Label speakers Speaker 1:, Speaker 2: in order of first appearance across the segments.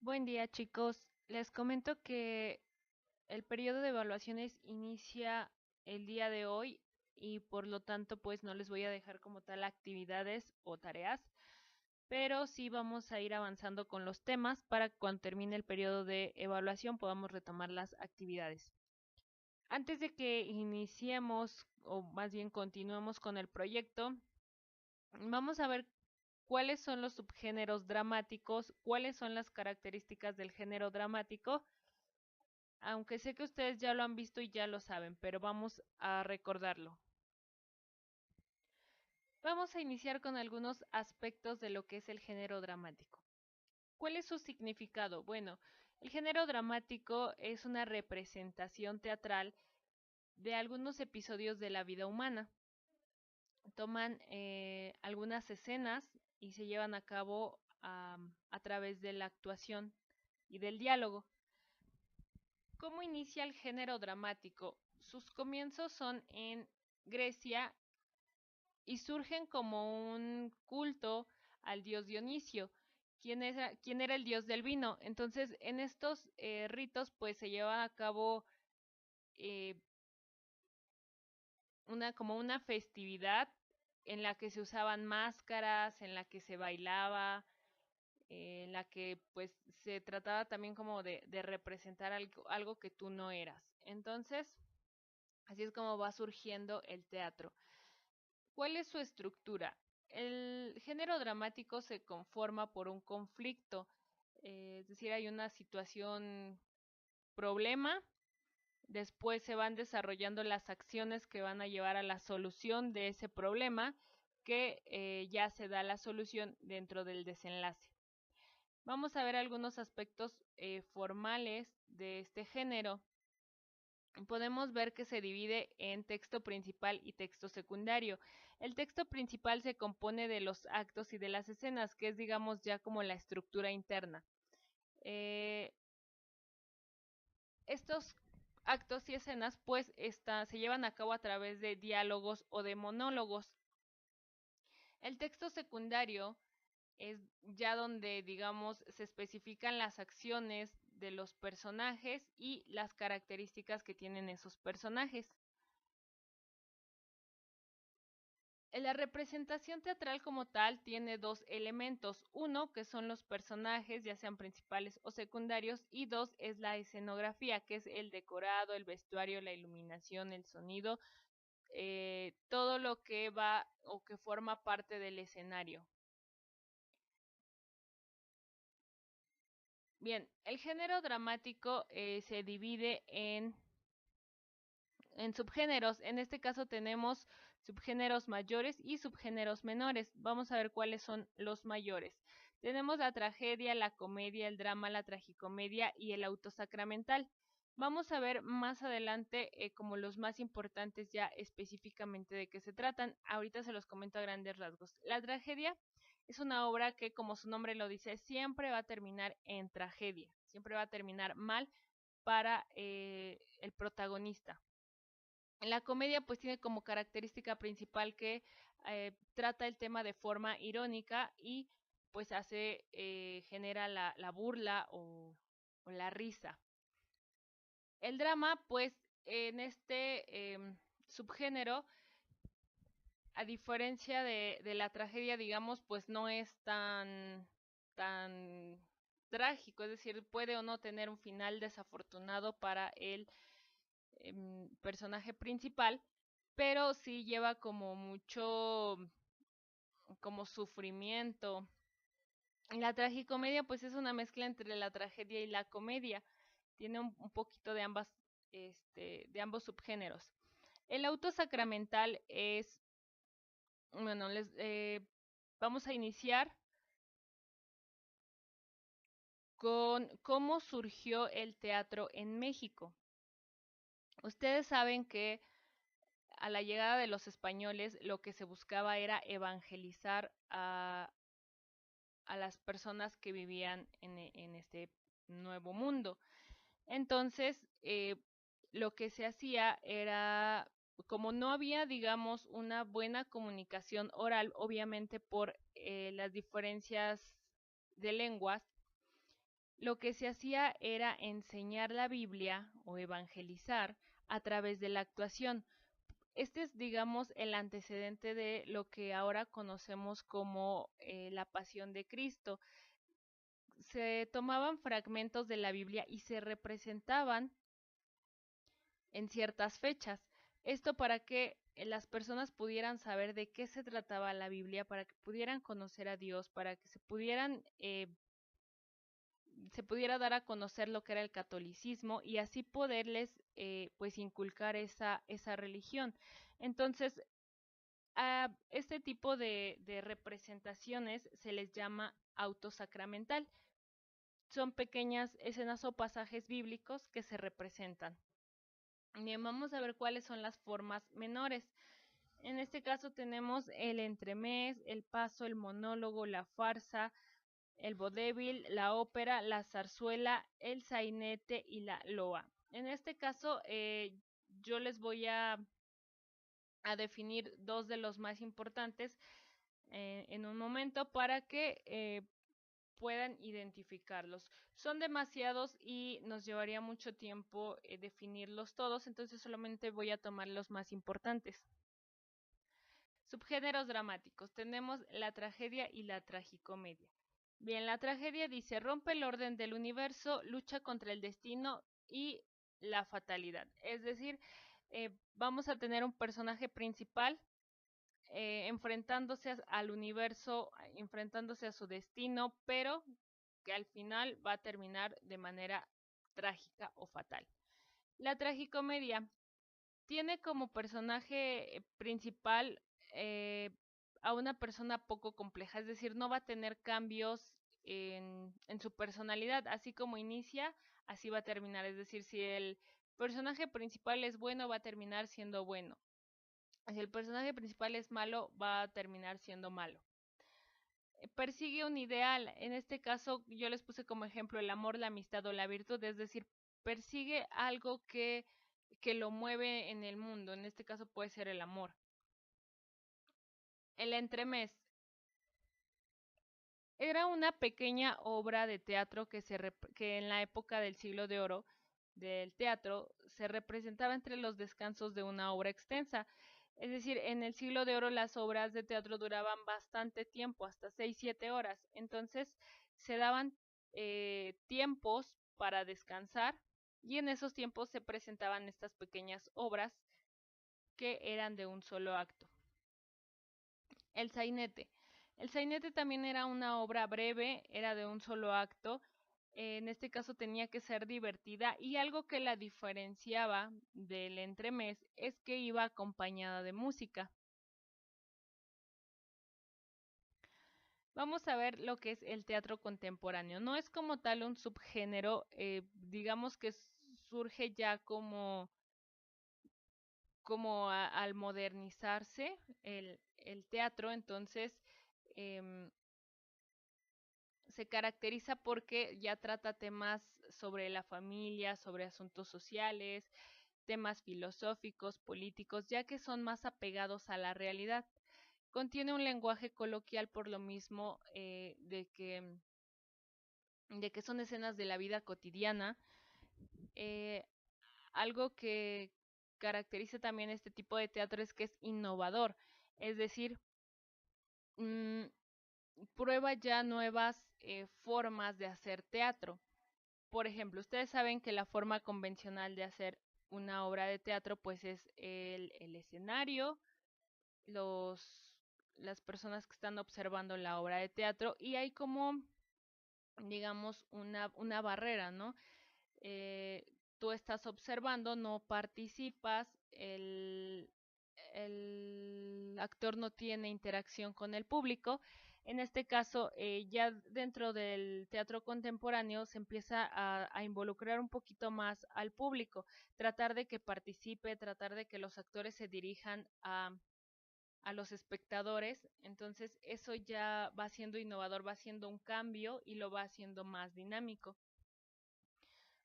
Speaker 1: Buen día, chicos. Les comento que el periodo de evaluaciones inicia el día de hoy y por lo tanto pues no les voy a dejar como tal actividades o tareas, pero sí vamos a ir avanzando con los temas para que cuando termine el periodo de evaluación podamos retomar las actividades. Antes de que iniciemos o más bien continuemos con el proyecto, vamos a ver cuáles son los subgéneros dramáticos, cuáles son las características del género dramático, aunque sé que ustedes ya lo han visto y ya lo saben, pero vamos a recordarlo. Vamos a iniciar con algunos aspectos de lo que es el género dramático. ¿Cuál es su significado? Bueno, el género dramático es una representación teatral de algunos episodios de la vida humana. Toman algunas escenas y se llevan a cabo a través de la actuación y del diálogo. ¿Cómo inicia el género dramático? Sus comienzos son en Grecia y surgen como un culto al dios Dionisio, quien era el dios del vino. Entonces, en estos ritos, pues se lleva a cabo eh, como una festividad en la que se usaban máscaras, en la que se bailaba, en la que pues se trataba también como de representar algo que tú no eras. Entonces, así es como va surgiendo el teatro. ¿Cuál es su estructura? El género dramático se conforma por un conflicto, es decir, hay una situación problema, después se van desarrollando las acciones que van a llevar a la solución de ese problema, que ya se da la solución dentro del desenlace. Vamos a ver algunos aspectos formales de este género. Podemos ver que se divide en texto principal y texto secundario. El texto principal se compone de los actos y de las escenas, que es, digamos, ya como la estructura interna. Estos actos y escenas, pues, se llevan a cabo a través de diálogos o de monólogos. El texto secundario es ya donde, digamos, se especifican las acciones de los personajes y las características que tienen esos personajes. La representación teatral como tal tiene dos elementos. Uno, que son los personajes, ya sean principales o secundarios, y dos, es la escenografía, que es el decorado, el vestuario, la iluminación, el sonido, todo lo que va o que forma parte del escenario. Bien, el género dramático se divide en subgéneros. En este caso tenemos subgéneros mayores y subgéneros menores. Vamos a ver cuáles son los mayores. Tenemos la tragedia, la comedia, el drama, la tragicomedia y el auto sacramental. Vamos a ver más adelante como los más importantes ya específicamente de qué se tratan. Ahorita se los comento a grandes rasgos. La tragedia es una obra que, como su nombre lo dice, siempre va a terminar en tragedia. Siempre va a terminar mal para el protagonista. La comedia pues tiene como característica principal que trata el tema de forma irónica y pues genera la burla o la risa. El drama pues en este subgénero, a diferencia de la tragedia, digamos, pues no es tan trágico, es decir, puede o no tener un final desafortunado para el personaje principal, pero sí lleva como mucho como sufrimiento. La tragicomedia pues es una mezcla entre la tragedia y la comedia. Tiene un poquito de de ambos subgéneros. El auto sacramental es, bueno, vamos a iniciar con cómo surgió el teatro en México. Ustedes saben que a la llegada de los españoles lo que se buscaba era evangelizar a las personas que vivían en este nuevo mundo. Entonces, lo que se hacía era, como no había, digamos, una buena comunicación oral, obviamente por las diferencias de lenguas, lo que se hacía era enseñar la Biblia o evangelizar a través de la actuación. Este es, digamos, el antecedente de lo que ahora conocemos como la Pasión de Cristo. Se tomaban fragmentos de la Biblia y se representaban en ciertas fechas. Esto para que las personas pudieran saber de qué se trataba la Biblia, para que pudieran conocer a Dios, para que se pudiera dar a conocer lo que era el catolicismo y así poderles pues inculcar esa religión. Entonces, a este tipo de representaciones se les llama autosacramental. Son pequeñas escenas o pasajes bíblicos que se representan. Bien, vamos a ver cuáles son las formas menores. En este caso tenemos el entremés, el paso, el monólogo, la farsa, el vodevil, la ópera, la zarzuela, el sainete y la loa. En este caso, yo les voy a definir dos de los más importantes en un momento para que puedan identificarlos. Son demasiados y nos llevaría mucho tiempo definirlos todos, entonces solamente voy a tomar los más importantes. Subgéneros dramáticos. Tenemos la tragedia y la tragicomedia. Bien, la tragedia dice, rompe el orden del universo, lucha contra el destino y la fatalidad. Es decir, vamos a tener un personaje principal enfrentándose al universo, enfrentándose a su destino, pero que al final va a terminar de manera trágica o fatal. La tragicomedia tiene como personaje principal eh, a una persona poco compleja, es decir, no va a tener cambios en su personalidad, así como inicia, así va a terminar, es decir, si el personaje principal es bueno, va a terminar siendo bueno. Si el personaje principal es malo, va a terminar siendo malo. Persigue un ideal, en este caso yo les puse como ejemplo el amor, la amistad o la virtud, es decir, persigue algo que lo mueve en el mundo, en este caso puede ser el amor. El entremés era una pequeña obra de teatro que en la época del siglo de oro del teatro se representaba entre los descansos de una obra extensa. Es decir, en el siglo de oro las obras de teatro duraban bastante tiempo, hasta 6-7 horas. Entonces se daban tiempos para descansar y en esos tiempos se presentaban estas pequeñas obras que eran de un solo acto. El sainete. El sainete también era una obra breve, era de un solo acto. En este caso tenía que ser divertida y algo que la diferenciaba del entremés es que iba acompañada de música. Vamos a ver lo que es el teatro contemporáneo. No es como tal un subgénero, digamos que surge ya como al modernizarse el teatro, entonces em, se caracteriza porque ya trata temas sobre la familia, sobre asuntos sociales, temas filosóficos, políticos, ya que son más apegados a la realidad. Contiene un lenguaje coloquial por lo mismo de que son escenas de la vida cotidiana. Eh, Algo que caracteriza también este tipo de teatro es que es innovador, es decir, mmm, prueba ya nuevas formas de hacer teatro. Por ejemplo, ustedes saben que la forma convencional de hacer una obra de teatro pues es el escenario, los, las personas que están observando la obra de teatro y hay como, digamos, una barrera, ¿no? Eh, Tú estás observando, no participas, el actor no tiene interacción con el público. En este caso, ya dentro del teatro contemporáneo se empieza a involucrar un poquito más al público, tratar de que participe, tratar de que los actores se dirijan a los espectadores. Entonces, eso ya va siendo innovador, va siendo un cambio y lo va haciendo más dinámico.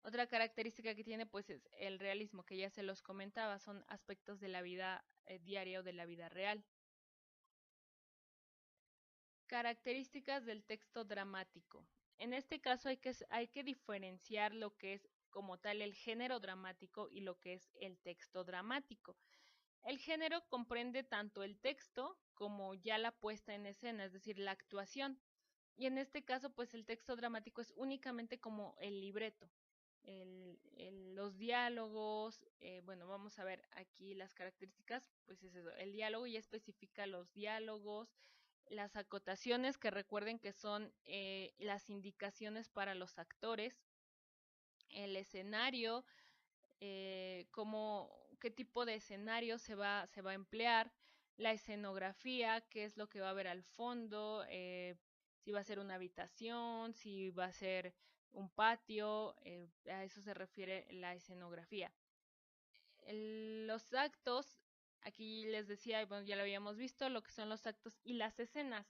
Speaker 1: Otra característica que tiene pues es el realismo, que ya se los comentaba, son aspectos de la vida diaria o de la vida real. Características del texto dramático. En este caso hay que diferenciar lo que es como tal el género dramático y lo que es el texto dramático. El género comprende tanto el texto como ya la puesta en escena, es decir, la actuación. Y en este caso, pues el texto dramático es únicamente como el libreto, los diálogos. Bueno, vamos a ver aquí las características, pues es eso, el diálogo ya especifica los diálogos, las acotaciones, que recuerden que son las indicaciones para los actores, el escenario, qué tipo de escenario se va a emplear, la escenografía, qué es lo que va a haber al fondo, si va a ser una habitación, si va a ser un patio, a eso se refiere la escenografía. Los actos, aquí les decía, bueno, ya lo habíamos visto, lo que son los actos y las escenas.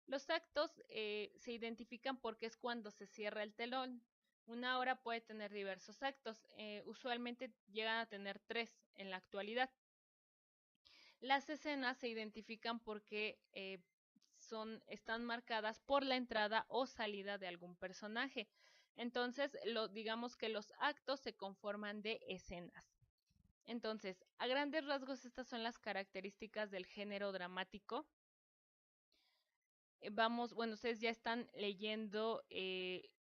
Speaker 1: Los actos se identifican porque es cuando se cierra el telón. Una obra puede tener diversos actos, usualmente llegan a tener 3 en la actualidad. Las escenas se identifican porque están marcadas por la entrada o salida de algún personaje. Entonces, digamos que los actos se conforman de escenas. Entonces, a grandes rasgos, estas son las características del género dramático. Bueno, ustedes ya están leyendo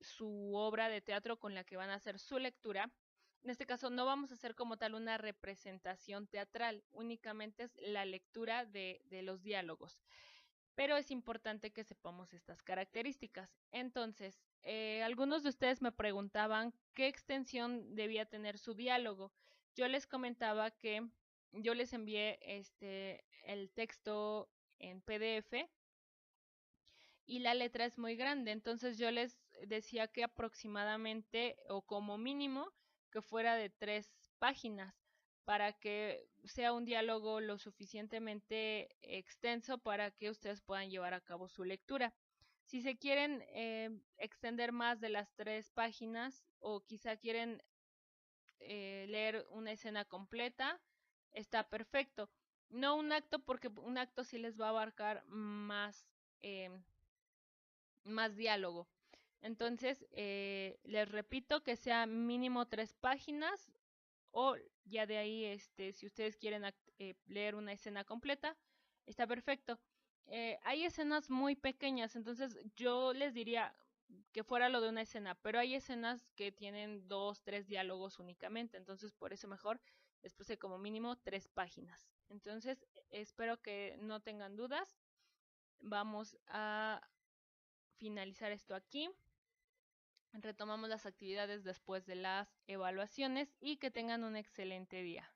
Speaker 1: su obra de teatro con la que van a hacer su lectura. En este caso no vamos a hacer como tal una representación teatral, únicamente es la lectura de los diálogos. Pero es importante que sepamos estas características. Entonces, algunos de ustedes me preguntaban qué extensión debía tener su diálogo. Yo les comentaba que yo les envié el texto en PDF y la letra es muy grande. Entonces yo les decía que aproximadamente o como mínimo que fuera de 3 páginas para que sea un diálogo lo suficientemente extenso para que ustedes puedan llevar a cabo su lectura. Si se quieren extender más de las 3 páginas o quizá quieren leer una escena completa, está perfecto. No un acto, porque un acto sí les va a abarcar más diálogo. Entonces, les repito que sea mínimo 3 páginas o ya de ahí, si ustedes quieren leer una escena completa, está perfecto. Hay escenas muy pequeñas, entonces yo les diría que fuera lo de una escena, pero hay escenas que tienen 2, 3 diálogos únicamente, entonces por eso mejor les puse como mínimo 3 páginas. Entonces, espero que no tengan dudas. Vamos a finalizar esto aquí. Retomamos las actividades después de las evaluaciones y que tengan un excelente día.